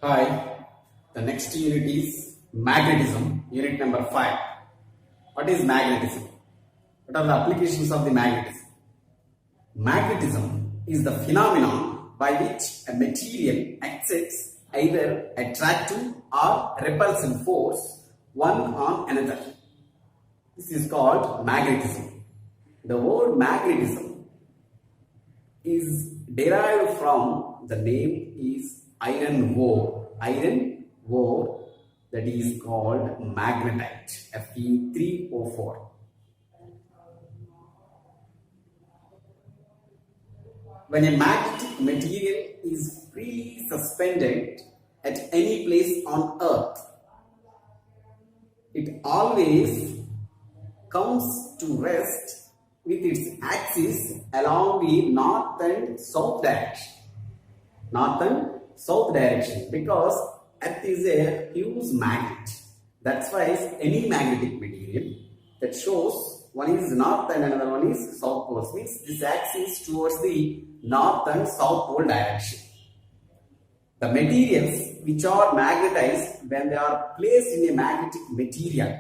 Hi, the next unit is magnetism, unit number 5. What is magnetism? What are the applications of the magnetism? Magnetism is the phenomenon by which a material exerts either attractive or repulsive force one on another. This is called magnetism. The word magnetism is derived from the name is iron ore. Iron ore, that is called magnetite, Fe3O4. When a magnetic material is freely suspended at any place on earth, it always comes to rest with its axis along the north and south direction. North and south direction, because Earth is a huge magnet. That's why any magnetic material that shows one is north and another one is south pole, means this axis towards the north and south pole direction. The materials which are magnetized when they are placed in a magnetic material.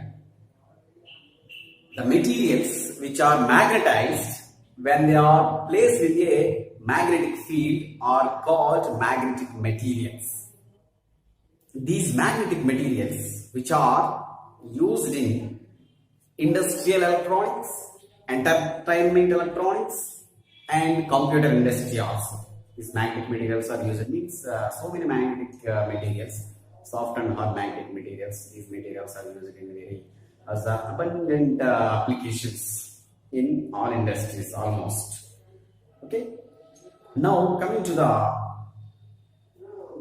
The materials which are magnetized when they are placed in a magnetic field are called magnetic materials. These magnetic materials which are used in industrial electronics, entertainment electronics and computer industry also. These magnetic materials are used, means so many magnetic materials, soft and hard magnetic materials. These materials are used in very as abundant applications in all industries almost. Okay. Now coming to the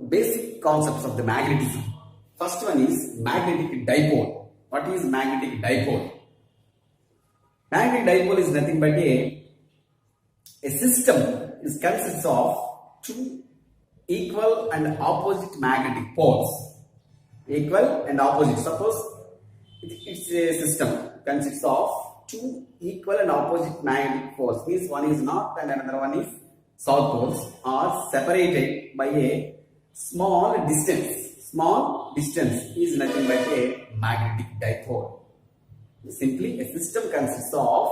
basic concepts of the magnetism. First one is magnetic dipole. What is magnetic dipole? Magnetic dipole is nothing but a system. It consists of two equal and opposite magnetic poles. Equal and opposite. Suppose it's a system consists of two equal and opposite magnetic poles. Means one is north and another one is south poles are separated by a small distance. Small distance is nothing but a magnetic dipole. Simply, a system consists of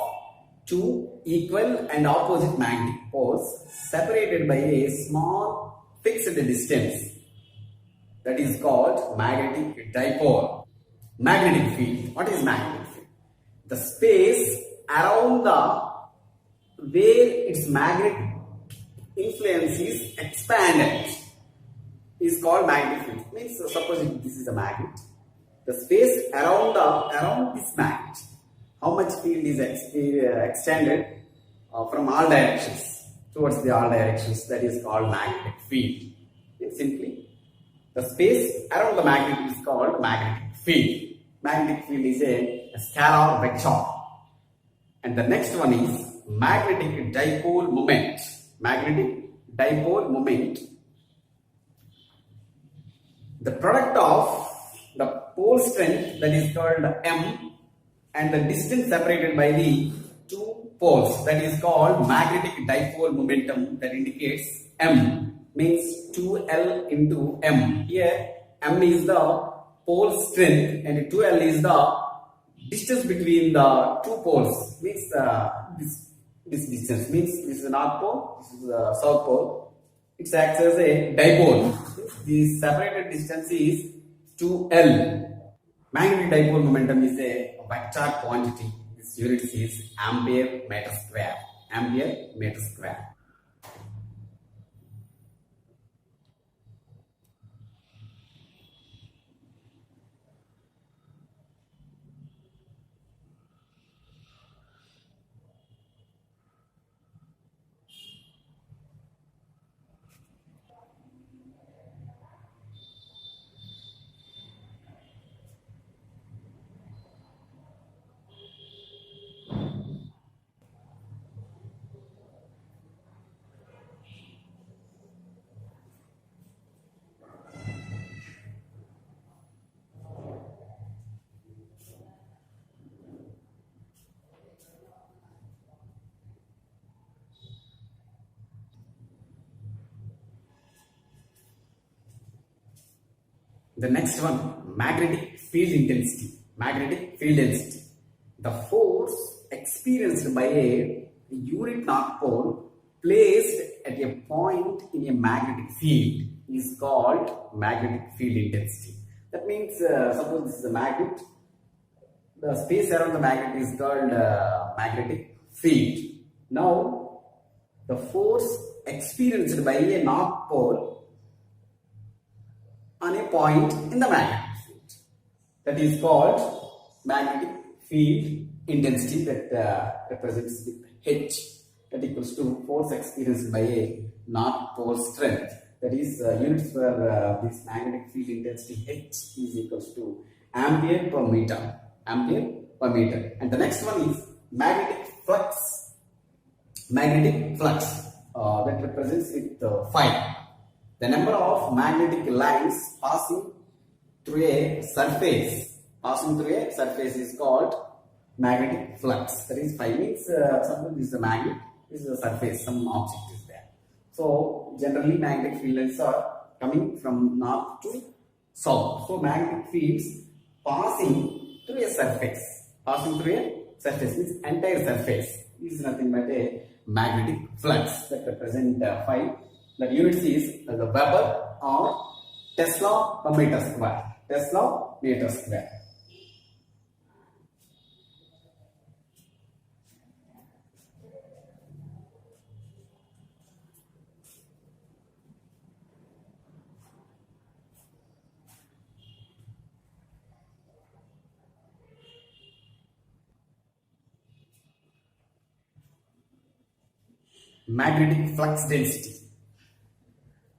two equal and opposite magnetic poles separated by a small fixed distance. That is called magnetic dipole. Magnetic field. What is magnetic field? The space around the where its magnetic influence is expanded is called magnetic field. Means suppose this is a magnet. The space around this magnet, how much field is extended from all directions towards the all directions, that is called magnetic field. Simply, the space around the magnet is called magnetic field. Magnetic field is a scalar vector. And the next one is magnetic dipole moment. Magnetic dipole moment. The product of the pole strength, that is called M, and the distance separated by the two poles, that is called magnetic dipole momentum, that indicates M, means 2L into M. Here M is the pole strength and 2L is the distance between the two poles. Means this distance means this is the north pole, this is the south pole. It acts as a dipole. The separated distance is 2L. Magnetic dipole momentum is a vector quantity. This unit is ampere meter square. Ampere meter square. The next one, magnetic field intensity. Magnetic field density. The force experienced by a unit north pole placed at a point in a magnetic field is called magnetic field intensity. That means, suppose this is a magnet, the space around the magnet is called magnetic field. Now, the force experienced by a north pole on a point in the magnetic field, that is called magnetic field intensity, that represents with H, that equals to force experienced by a north pole strength. That is, units for this magnetic field intensity H is equals to ampere per meter. Ampere per meter. And the next one is magnetic flux. Magnetic flux, that represents with phi. The number of magnetic lines passing through a surface is called magnetic flux. That is, phi means something is a magnet, this is a surface, some object is there. So generally magnetic field lines are coming from north to south. So magnetic fields passing through a surface. Means entire surface is nothing but a magnetic flux that represent phi. The unit is the Weber or Tesla per meter square. Tesla meter square. Magnetic flux density.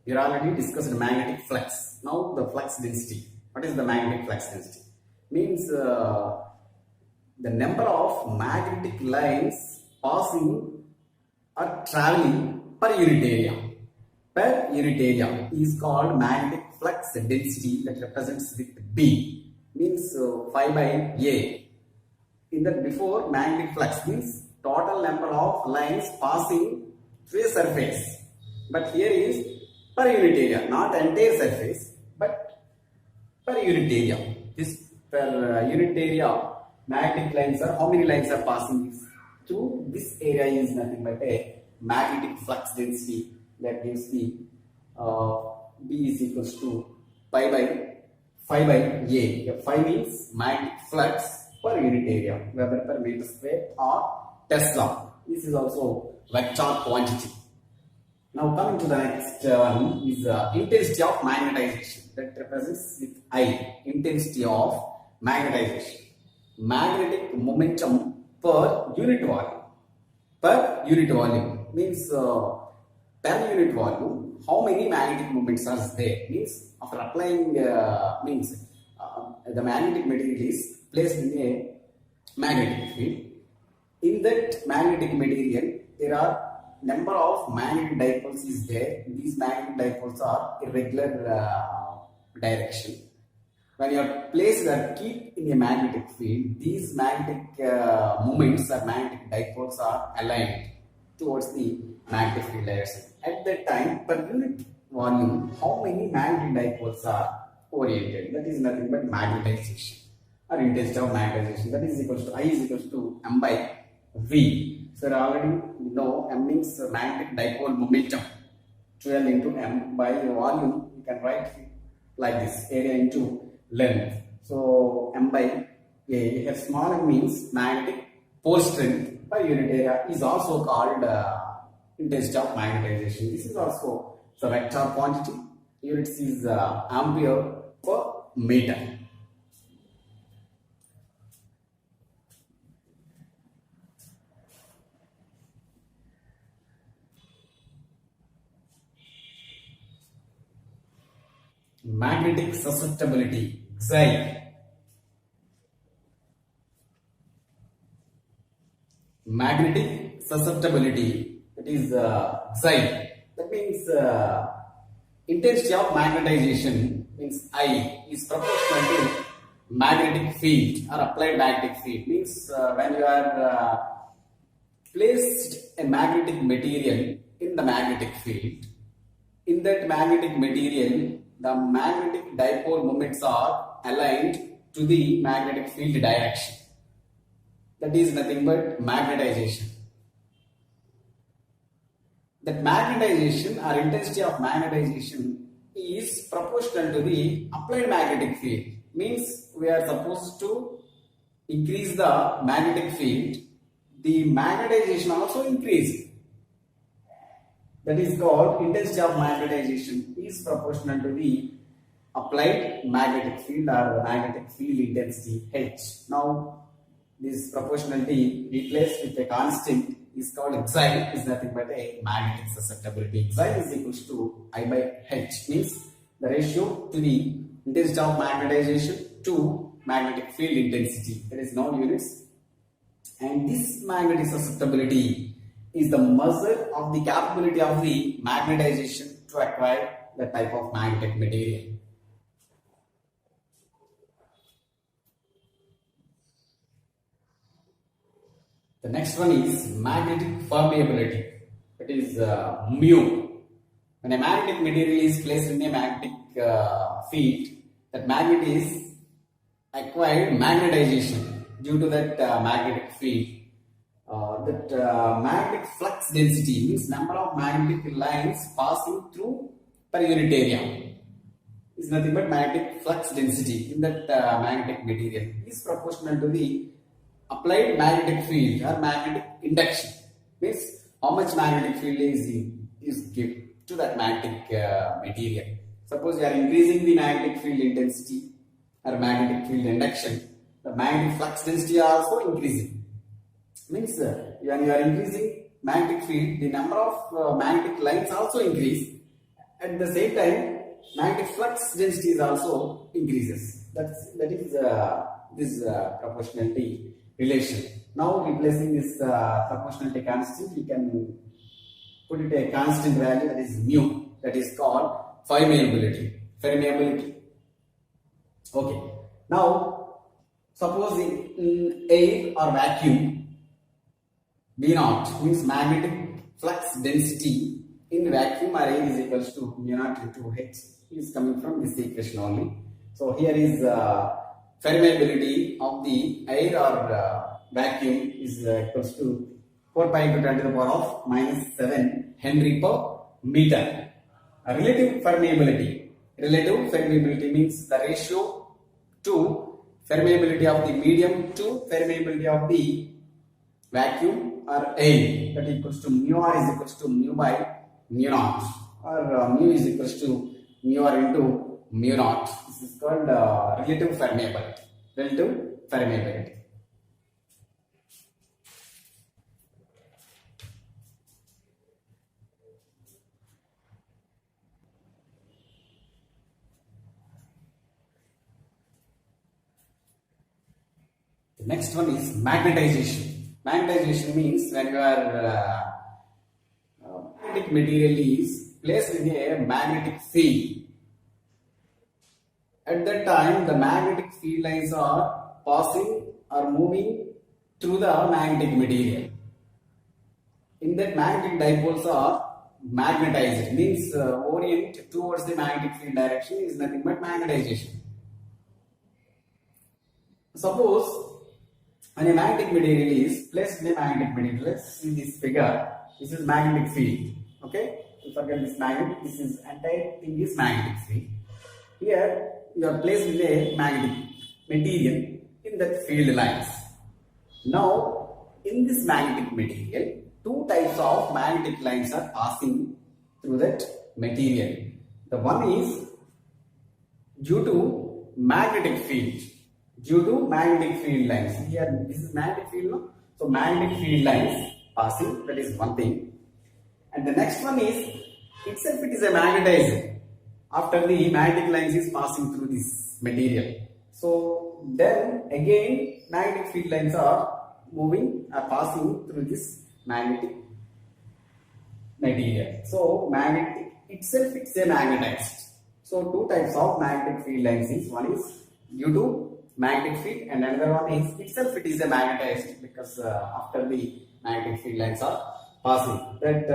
We already discussed magnetic flux. Now the flux density. What is the magnetic flux density? Means the number of magnetic lines passing or traveling per unit area. Per unit area is called magnetic flux density, that represents with B. Means phi by A. In that, before, magnetic flux means total number of lines passing through a surface, but here is per unit area, not entire surface, but per unit area. This per unit area, magnetic lines are, how many lines are passing through this area is nothing but a magnetic flux density, that gives the B is equals to phi by A. Phi means magnetic flux per unit area, Weber per meter square or Tesla. This is also vector quantity. Now coming to the next one is intensity of magnetization, that represents with I. Intensity of magnetization. Magnetic momentum per unit volume. Per unit volume means per unit volume, how many magnetic moments are there? Means after applying the magnetic material is placed in a magnetic field. In that magnetic material, there are number of magnetic dipoles is there. These magnetic dipoles are irregular direction. When you are placed or keep in a magnetic field, these magnetic moments or magnetic dipoles are aligned towards the magnetic field direction. At that time, per unit volume, how many magnetic dipoles are oriented? That is nothing but magnetization or intensity of magnetization. That is equals to I is equals to m by V. So already you know m means magnetic dipole momentum. 12 into m by volume, you can write like this, area into length. So m by A. Here small m means magnetic pole strength per unit area is also called intensity of magnetization. This is also the vector quantity. Units is ampere per meter. Magnetic susceptibility, Xi. Magnetic susceptibility, that is Xi. That means intensity of magnetization means I is proportional to magnetic field or applied magnetic field. Means when you are placed a magnetic material in the magnetic field, in that magnetic material the magnetic dipole moments are aligned to the magnetic field direction. That is nothing but magnetization. That magnetization or intensity of magnetization is proportional to the applied magnetic field. Means we are supposed to increase the magnetic field, the magnetization also increase. That is called intensity of magnetization is proportional to the applied magnetic field or magnetic field intensity H. Now this proportionality replaced with a constant is called Xi, is nothing but a magnetic susceptibility. Xi is equals to I by H, means the ratio to the intensity of magnetization to magnetic field intensity. There is no units, and this magnetic susceptibility is the measure of the capability of the magnetization to acquire the type of magnetic material. The next one is magnetic permeability. It is mu. When a magnetic material is placed in a magnetic field, that magnet is acquired magnetization due to that magnetic field. Magnetic flux density means number of magnetic lines passing through per unit area is nothing but magnetic flux density in that magnetic material is proportional to the applied magnetic field or magnetic induction. Means how much magnetic field is given to that magnetic material. Suppose you are increasing the magnetic field intensity or magnetic field induction, the magnetic flux density are also increasing. Means when you are increasing magnetic field, the number of magnetic lines also increase. At the same time, magnetic flux density is also increases. That is this proportionality relation. Now replacing this proportionality constant, we can put it a constant value, that is mu. That is called permeability. Okay. Now suppose in air or vacuum, B naught means magnetic flux density in vacuum or air is equals to mu naught into H is coming from this equation only. So here is permeability of the air or vacuum is equals to 4 pi into 10 to the power of minus 7 Henry per meter. Relative permeability means the ratio to permeability of the medium to permeability of the vacuum or air, that equals to mu r is equals to mu by mu naught, or mu is equals to mu r into mu naught. This is called relative permeability. The next one is magnetization. Magnetization means when your magnetic material is placed in a magnetic field. At that time, the magnetic field lines are passing or moving through the magnetic material. In that, magnetic dipoles are magnetized, means orient towards the magnetic field direction is nothing but magnetization. Suppose when a magnetic material is placed in a magnetic material, let's see this figure. This is magnetic field. Okay, you forget this magnet. This is entire thing is magnetic field. Here you are placed in a magnetic material in that field lines. Now in this magnetic material, two types of magnetic lines are passing through that material. The one is due to magnetic field. Due to magnetic field lines. Here, this is magnetic field, no? So, magnetic field lines passing, that is one thing. And the next one is, itself it is a magnetizer. After the magnetic lines is passing through this material. So, then again, magnetic field lines are passing through this magnetic material. So, magnetic itself it's a magnetized. So, two types of magnetic field lines is, one is due to magnetic field and another one is itself it is a magnetized because after the magnetic field lines are passing. That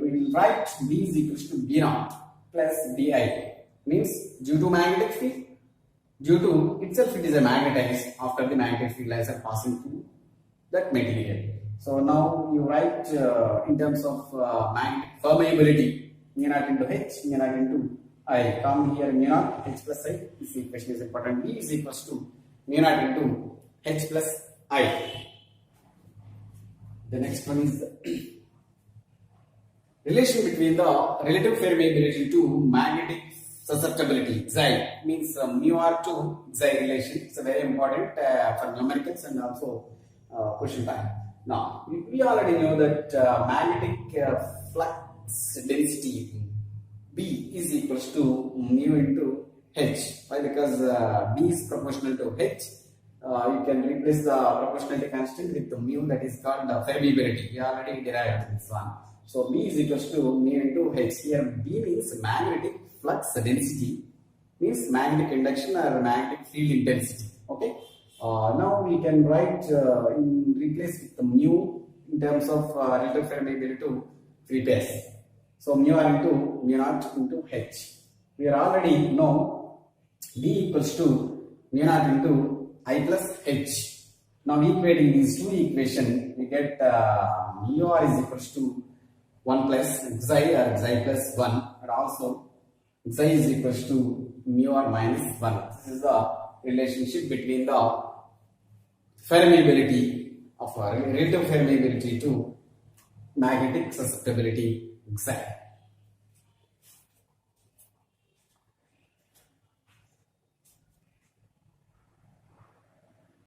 we will write B is equals to B naught plus Di. means due to magnetic field. Due to itself it is a magnetized after the magnetic field lines are passing through that material. So now you write in terms of magnetic permeability mu naught into H, mu naught into I. Come here mu naught H plus I. This equation is important. V is equals to mu naught into H plus I. The next one is the relation between the relative permeability to magnetic susceptibility. Xi means mu r to Xi relation. It's a very important for numericals and also question time. Now we already know that magnetic flux density B is equals to mu into H. Why? Because B is proportional to H. You can replace the proportionality constant with the mu, that is called permeability. We already derived this one. So B is equals to mu into H. Here B means magnetic flux density, means magnetic induction or magnetic field intensity. Okay. Now we can write replace with the mu in terms of relative permeability to free space. So mu r into mu naught into H. We already know B equals to mu naught into I plus H. Now equating these two equations, we get mu r is equals to 1 plus Xi or Xi plus 1, and also Xi is equals to mu r minus 1. This is the relationship between the permeability of relative permeability to magnetic susceptibility Xi.